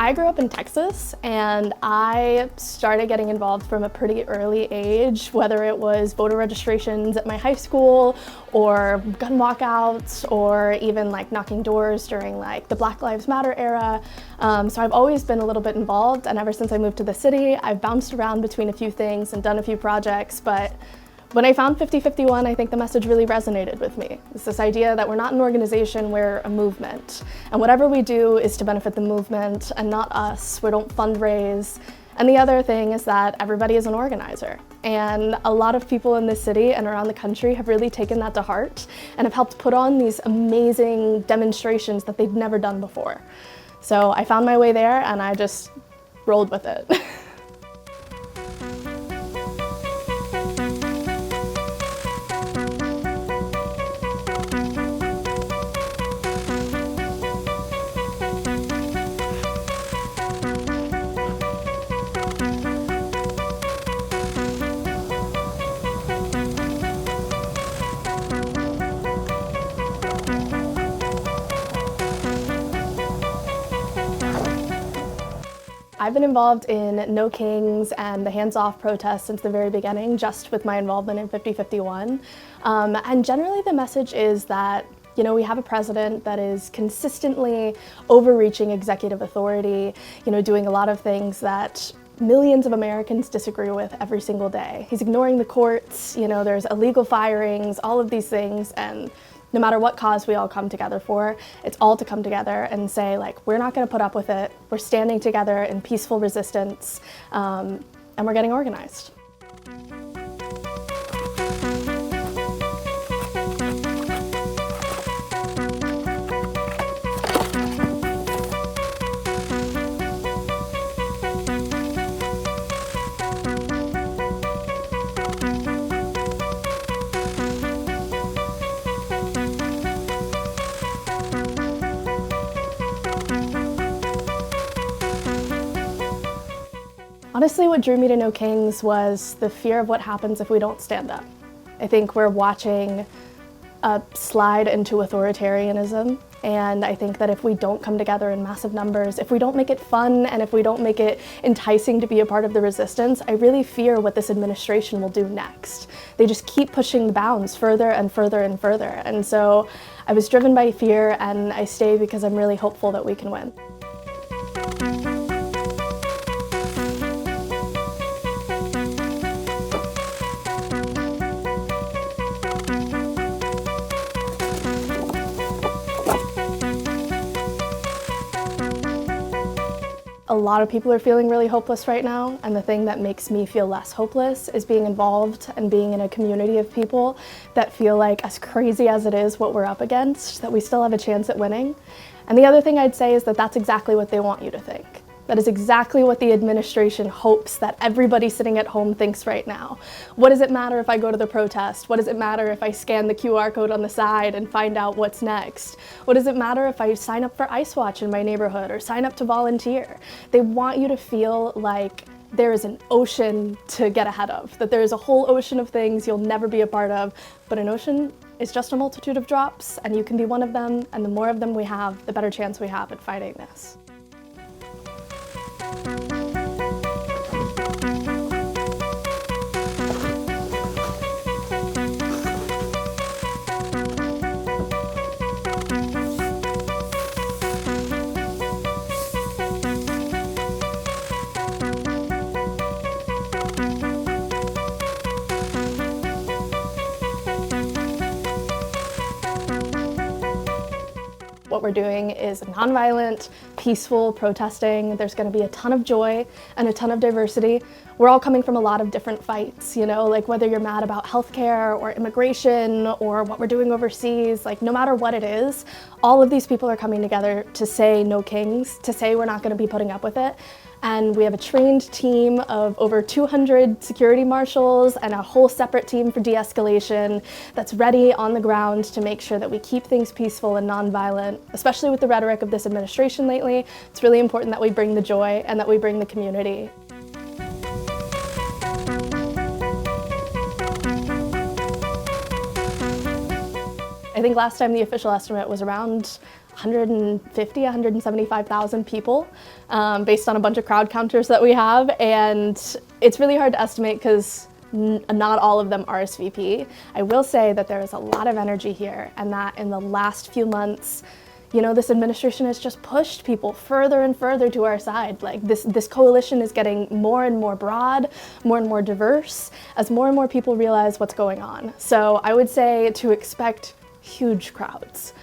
I grew up in Texas, and I started getting involved from a pretty early age, whether it was voter registrations at my high school or gun walkouts or even like knocking doors during like the Black Lives Matter era. So I've always been a little bit involved, and ever since I moved to the city, I've bounced around between a few things and done a few projects, but when I found 5051, I think the message really resonated with me. It's this idea that we're not an organization, we're a movement. And whatever we do is to benefit the movement and not us. We don't fundraise. And the other thing is that everybody is an organizer. And a lot of people in this city and around the country have really taken that to heart and have helped put on these amazing demonstrations that they've never done before. So I found my way there and I just rolled with it. I've been involved in No Kings and the hands-off protests since the very beginning, just with my involvement in 5051. And generally the message is that, you know, we have a president that is consistently overreaching executive authority, you know, doing a lot of things that millions of Americans disagree with every single day. He's ignoring the courts, you know, there's illegal firings, all of these things, and no matter what cause we all come together for, it's all to come together and say, like, we're not going to put up with it. We're standing together in peaceful resistance, and we're getting organized. Honestly, what drew me to No Kings was the fear of what happens if we don't stand up. I think we're watching a slide into authoritarianism, and I think that if we don't come together in massive numbers, if we don't make it fun, and if we don't make it enticing to be a part of the resistance, I really fear what this administration will do next. They just keep pushing the bounds further and further and further. And so I was driven by fear, and I stay because I'm really hopeful that we can win. A lot of people are feeling really hopeless right now, and the thing that makes me feel less hopeless is being involved and being in a community of people that feel like, as crazy as it is what we're up against, that we still have a chance at winning. And the other thing I'd say is that that's exactly what they want you to think. That is exactly what the administration hopes that everybody sitting at home thinks right now. What does it matter if I go to the protest? What does it matter if I scan the QR code on the side and find out what's next? What does it matter if I sign up for Ice Watch in my neighborhood or sign up to volunteer? They want you to feel like there is an ocean to get ahead of, that there is a whole ocean of things you'll never be a part of, but an ocean is just a multitude of drops, and you can be one of them, and the more of them we have, the better chance we have at fighting this. What we're doing is nonviolent, peaceful protesting. There's going to be a ton of joy and a ton of diversity. We're all coming from a lot of different fights, you know, like whether you're mad about healthcare or immigration or what we're doing overseas, like no matter what it is, all of these people are coming together to say no kings, to say we're not going to be putting up with it. And we have a trained team of over 200 security marshals and a whole separate team for de-escalation that's ready on the ground to make sure that we keep things peaceful and nonviolent, especially with the rhetoric of this administration lately. It's really important that we bring the joy and that we bring the community. I think last time the official estimate was around 150, 175,000 people, based on a bunch of crowd counters that we have. And it's really hard to estimate because not all of them RSVP. I will say that there is a lot of energy here, and that in the last few months, this administration has just pushed people further and further to our side. Like this coalition is getting more and more broad, more and more diverse, as more and more people realize what's going on. So I would say to expect huge crowds.